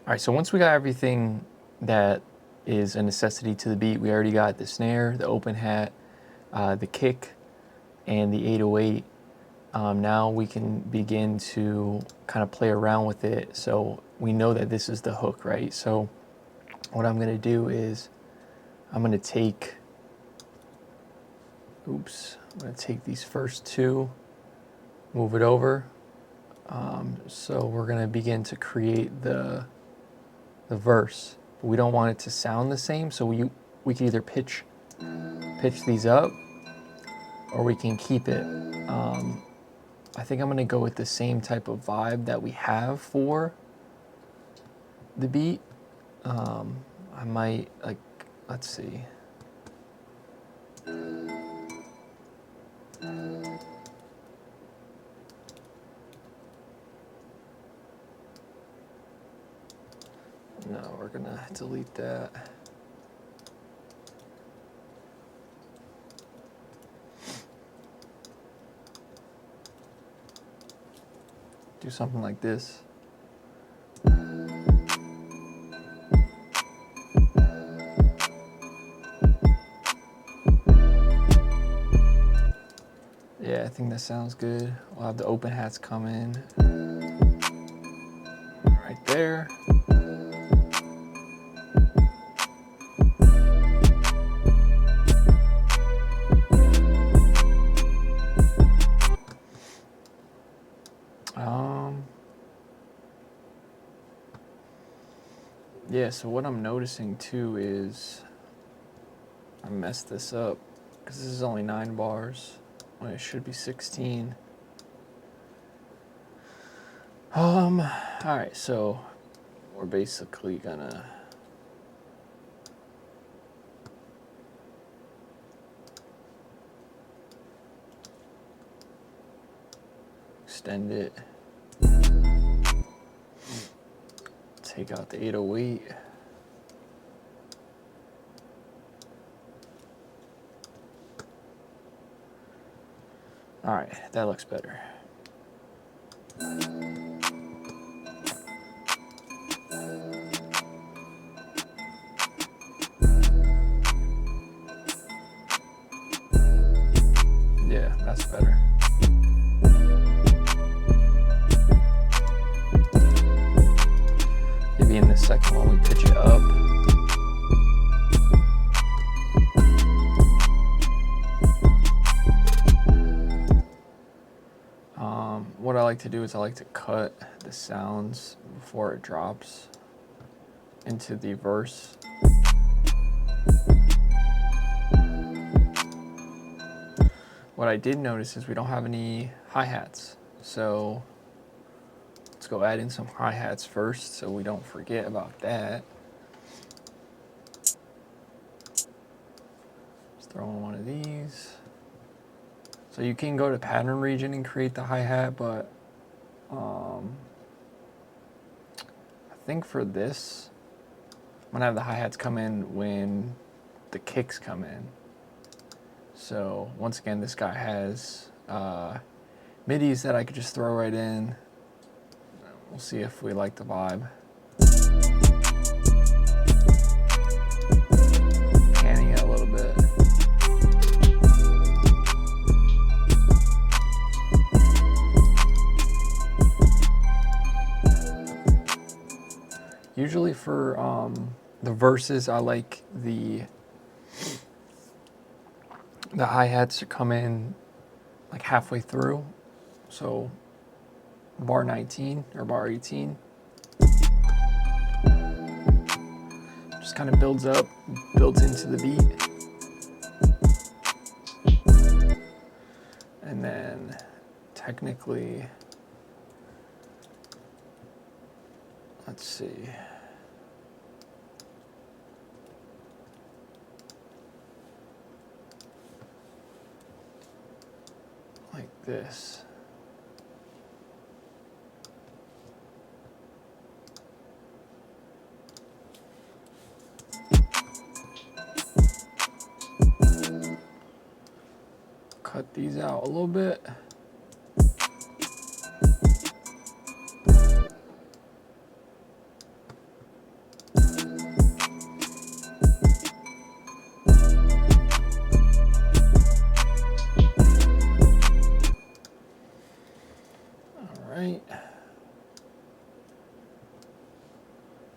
All right, so once we got everything that is a necessity to the beat, we already got the snare, the open hat, the kick, and the 808. Now we can begin to kind of play around with it. So we know that this is the hook, right? So what I'm gonna do is I'm gonna take, I'm gonna take these first two, move it over. So we're gonna begin to create the verse. But we don't want it to sound the same, so we can either pitch these up, or we can keep it. I think I'm gonna go with the same type of vibe that we have for the beat. I might, like, let's see. No, we're gonna delete that. Do something like this. Yeah, I think that sounds good. We'll have the open hats come in right there. Yeah, so what I'm noticing too is I messed this up because this is only 9 bars when it should be 16. All right, so we're basically gonna extend it. Take out the 808. All right, that looks better. Yeah, that's better. Maybe in the second one we pitch it up. What I like to do is I like to cut the sounds before it drops into the verse. What I did notice is we don't have any hi-hats, so let's go add in some hi-hats first so we don't forget about that. Let's throw in one of these. So you can go to pattern region and create the hi-hat, but I think for this, I'm gonna have the hi-hats come in when the kicks come in. So once again, this guy has midis that I could just throw right in. We'll see if we like the vibe. Panning it a little bit. Usually for the verses, I like the hi-hats to come in like halfway through. So bar 19 or bar 18. Just kind of builds up, builds into the beat. And then technically, let's see. Like this. Cut these out a little bit.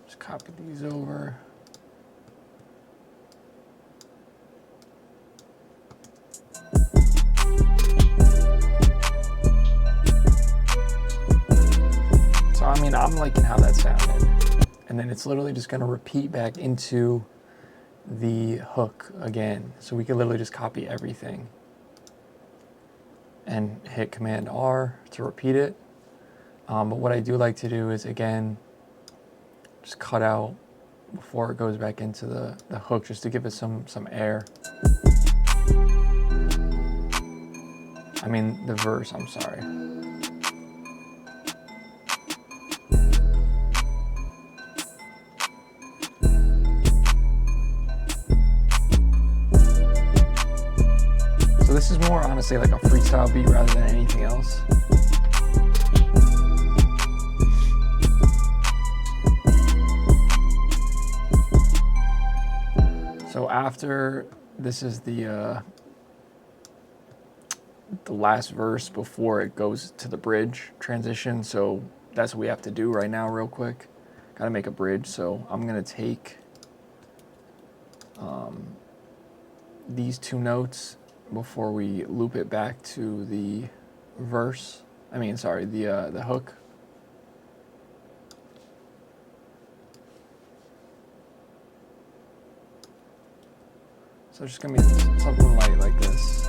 Just copy these over. So I mean, I'm liking how that sounded. And then it's literally just gonna repeat back into the hook again. So we can literally just copy everything and hit Command R to repeat it. But what I do like to do is, again, just cut out before it goes back into the hook, just to give it some air. I mean, the verse, I'm sorry. So this is more honestly like a freestyle beat rather than anything else. So after this is the last verse before it goes to the bridge transition. So that's what we have to do right now real quick. Got to make a bridge. So I'm going to take these two notes before we loop it back to the verse. I mean, sorry, the hook. So it's just gonna be something light like this.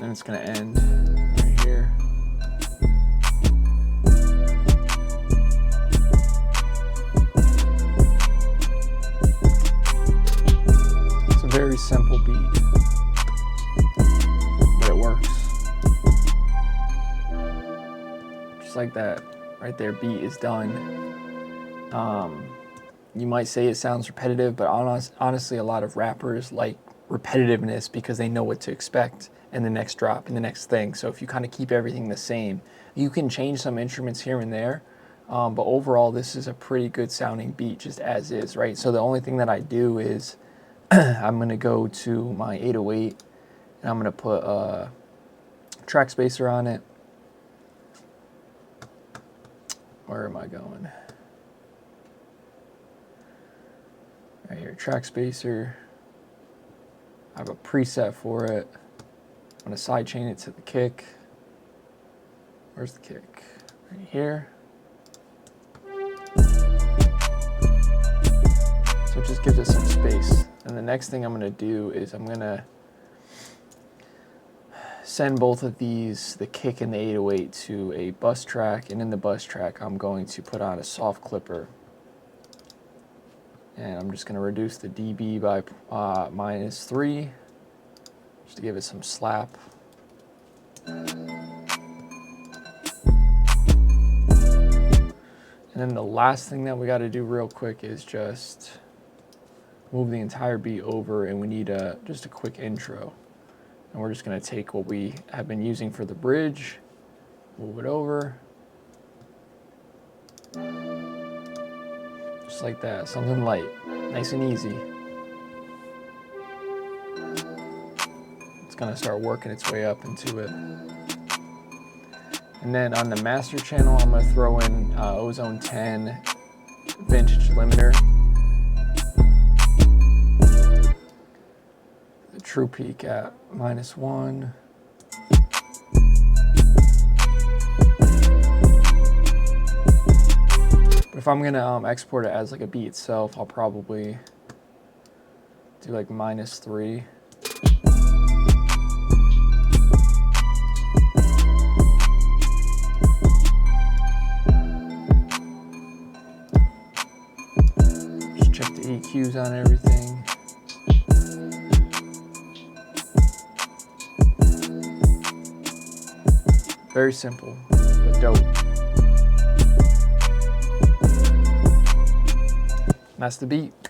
And it's gonna end right here. It's a very simple beat, but it works. Just like that, right there, beat is done. You might say it sounds repetitive, but honestly, a lot of rappers like repetitiveness because they know what to expect in the next drop, in the next thing. So if you kind of keep everything the same, you can change some instruments here and there, but overall this is a pretty good sounding beat just as is, right? So the only thing that I do is I'm gonna go to my 808 and I'm gonna put a track spacer on it. Where am I going? Right here, track spacer. I have a preset for it. I'm gonna sidechain it to the kick. Where's the kick? Right here. So it just gives it some space. And the next thing I'm gonna do is I'm gonna send both of these, the kick and the 808, to a bus track. And in the bus track, I'm going to put on a soft clipper. And I'm just gonna reduce the dB by -3, just to give it some slap. And then the last thing that we gotta do real quick is just move the entire beat over, and we need just a quick intro. And we're just gonna take what we have been using for the bridge, move it over. Just like that, something light, nice and easy. It's gonna start working its way up into it. And then on the master channel, I'm gonna throw in Ozone 10 Vintage Limiter. The true peak at -1. If I'm gonna export it as like a beat itself, I'll probably do like -3. Just check the EQs on everything. Very simple, but dope. That's the beat.